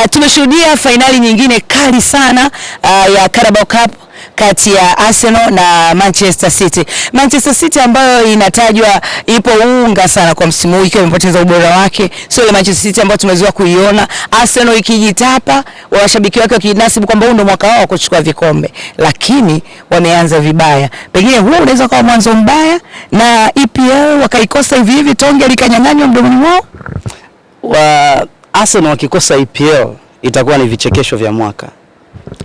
Tumeshuhudia fainali nyingine kali sana ya Carabao Cup kati ya Arsenal na Manchester City. Manchester City ambayo inatajwa ipo unga sana kwa msimu huu ikiwa imepoteza ubora wake. Sio ile Manchester City ambayo tumezoea kuiona. Arsenal ikijitapa, washabiki wake wakijinasibu kwamba huu ndio mwaka wao kuchukua vikombe. Lakini wameanza vibaya. Pengine huo unaweza kuwa mwanzo mbaya na EPL wakaikosa hivi hivi tonge likanyang'anywa mdomoni mwao. Arsenal wakikosa EPL itakuwa ni vichekesho vya mwaka.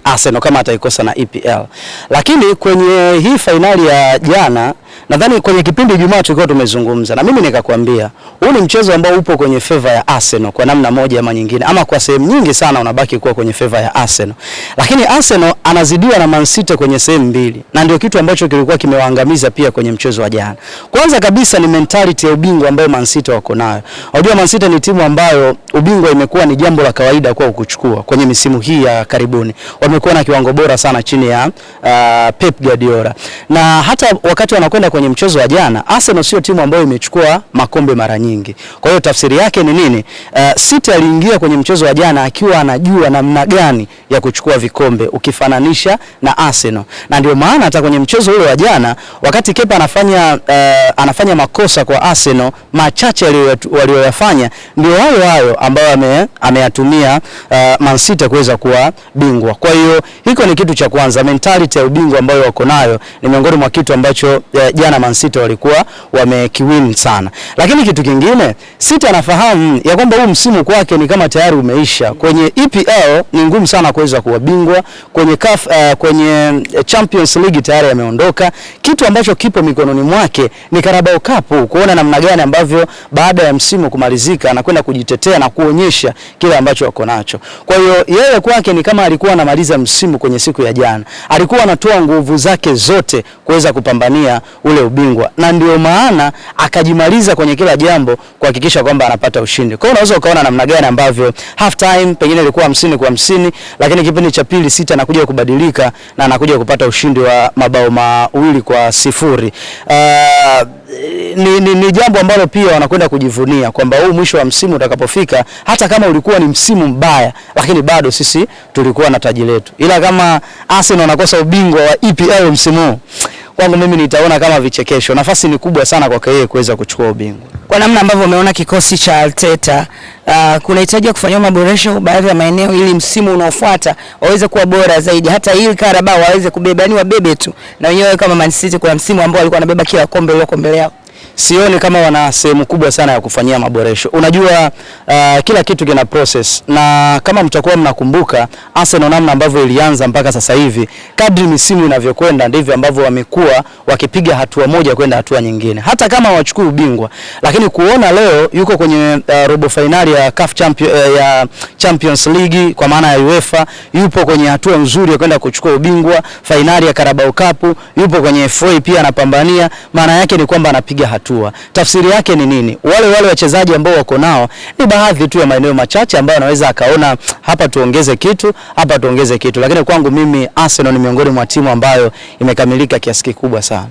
Arsenal kama ataikosa na EPL. Lakini kwenye hii fainali ya jana, nadhani kwenye kipindi Ijumaa tulikuwa tumezungumza na mimi nikakwambia huu ni mchezo ambao upo kwenye favor ya Arsenal kwa namna moja ama nyingine, ama kwa sehemu nyingi sana unabaki kuwa kwenye favor ya Arsenal. Lakini Arsenal anazidiwa na Man City kwenye sehemu mbili, na ndio kitu ambacho kilikuwa kimewaangamiza pia kwenye mchezo wa jana. Kwanza kabisa ni mentality ya ubingwa ambayo Man City wako nayo. Unajua Man City ni timu ambayo ubingwa imekuwa ni jambo la kawaida kwa kuchukua kwenye misimu hii ya karibuni. Wamekuwa na kiwango bora sana chini ya Pep Guardiola. Na hata wakati wanakwenda kwenye mchezo wa jana, Arsenal sio timu ambayo imechukua makombe mara nyingi. Kwa hiyo tafsiri yake ni nini? City aliingia kwenye mchezo wa jana akiwa anajua namna gani ya kuchukua vikombe ukifananisha na Arsenal. Na ndio maana hata kwenye mchezo ule wa jana wakati Kepa anafanya makosa kwa Arsenal, machache walioyafanya ndio hayo ambayo ameyatumia Man City kuweza kuwa bingwa. Kwa hiyo hiko ni kitu cha kwanza, mentality ya ubingwa ambayo wako nayo ni miongoni mwa kitu ambacho jana Man City walikuwa wamekiwin sana. Lakini kitu kingine, City anafahamu ya kwamba huu msimu kwake ni kama tayari umeisha. Kwenye EPL ni ngumu sana kuweza kuwa bingwa, kwenye kwenye Champions League tayari ameondoka. Kitu ambacho kipo mikononi mwake ni Carabao Cup, kuona namna gani ambavyo baada ya msimu kumalizika anakwenda kujitetea na kuonyesha kile ambacho wako nacho. Kwa hiyo yeye kwake ni kama alikuwa anamaliza msimu kwenye siku ya jana. Alikuwa anatoa nguvu zake zote kuweza kupambania ule ubingwa, na ndio maana akajimaliza kwenye kila jambo kuhakikisha kwamba anapata ushindi. Kwa hiyo unaweza ukaona namna gani ambavyo half time pengine ilikuwa 50-50, lakini kipindi cha pili City anakuja kubadilika na anakuja kupata ushindi wa mabao 2-0. Ni jambo ambalo pia wanakwenda kujivunia kwamba huu mwisho wa msimu utakapofika, hata kama ulikuwa ni msimu mbaya, lakini bado sisi tulikuwa na taji letu. Ila kama Arsenal wanakosa ubingwa wa EPL msimu huu, kwangu mimi nitaona kama vichekesho. Nafasi ni kubwa sana kwa yeye kuweza kuchukua ubingwa. Kwa namna ambavyo umeona kikosi cha Arteta, kunahitaji kufanywa maboresho baadhi ya maeneo ili msimu unaofuata waweze kuwa bora zaidi, hata ili Carabao waweze kubeba, yani wabebe tu. Na wenyewe kama Man City kwa msimu ambao walikuwa wanabeba kila kombe lililo kombe lao. Sioni kama wana sehemu kubwa sana ya kufanyia maboresho. Unajua kila kitu kina process, na kama mtakuwa mnakumbuka Arsenal namna ambavyo ilianza mpaka sasa hivi, kadri misimu inavyokwenda ndivyo ambavyo wamekuwa wakipiga hatua moja kwenda hatua nyingine. Hata kama wachukui ubingwa, lakini kuona leo yuko kwenye robo finali ya CAF Champions League kwa maana ya UEFA, yupo kwenye hatua nzuri ya kwenda kuchukua ubingwa, finali ya Carabao Cup, yupo kwenye FA pia anapambania, maana yake ni kwamba anapiga hatua. Tafsiri yake ni nini? Wale wachezaji ambao wako nao ni baadhi tu ya maeneo machache ambayo anaweza akaona hapa tuongeze kitu, hapa tuongeze kitu. Lakini kwangu mimi Arsenal ni miongoni mwa timu ambayo imekamilika kiasi kikubwa sana.